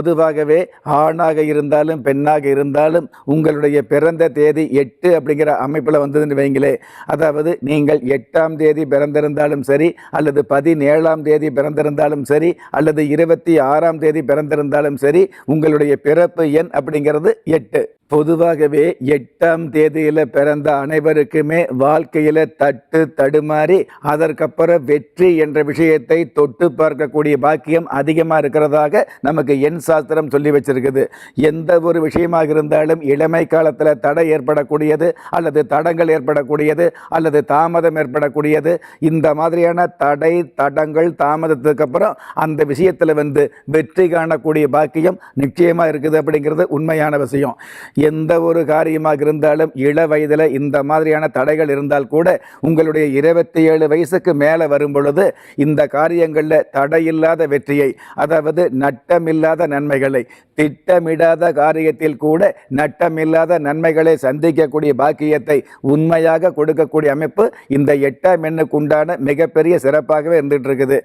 பொதுவாகவே ஆணாக இருந்தாலும் பெண்ணாக இருந்தாலும் உங்களுடைய பிறந்த தேதி 8 அப்படிங்கிற அமைப்பில் வந்ததுன்னு வைங்களே, அதாவது நீங்கள் 8ஆம் தேதி பிறந்திருந்தாலும் சரி, அல்லது 17ஆம் தேதி பிறந்திருந்தாலும் சரி, அல்லது 26ஆம் தேதி பிறந்திருந்தாலும் சரி, உங்களுடைய பிறப்பு எண் அப்படிங்கிறது 8. பொதுவாகவே 8ஆம் தேதியில் பிறந்த அனைவருக்குமே வாழ்க்கையில் தட்டு தடுமாறி அதற்கப்புறம் வெற்றி என்ற விஷயத்தை தொட்டு பார்க்கக்கூடிய பாக்கியம் அதிகமாக இருக்கிறதாக நமக்கு எண் சாஸ்திரம் சொல்லி வச்சிருக்குது. எந்த ஒரு விஷயமாக இருந்தாலும் இளமை காலத்தில் தடை ஏற்படக்கூடியது, அல்லது தடங்கள் ஏற்படக்கூடியது, அல்லது தாமதம் ஏற்படக்கூடியது, இந்த மாதிரியான தடை தடங்கள் தாமதத்துக்கு அப்புறம் அந்த விஷயத்தில் வெற்றி காணக்கூடிய பாக்கியம் நிச்சயமாக இருக்குது அப்படிங்கிறது உண்மையான விஷயம். எந்த ஒரு காரியமாக இருந்தாலும் இள வயதில் இந்த மாதிரியான தடைகள் இருந்தால் கூட உங்களுடைய 27 வயசுக்கு மேலே வரும் பொழுது இந்த காரியங்களில் தடையில்லாத வெற்றியை, அதாவது நட்டமில்லாத நன்மைகளை, திட்டமிடாத காரியத்தில் கூட நட்டமில்லாத நன்மைகளை சந்திக்கக்கூடிய பாக்கியத்தை உண்மையாக கொடுக்கக்கூடிய அமைப்பு இந்த 8ஆம் எண்ணுக்கு உண்டான மிகப்பெரிய சிறப்பாகவே இருந்துட்டு இருக்குது.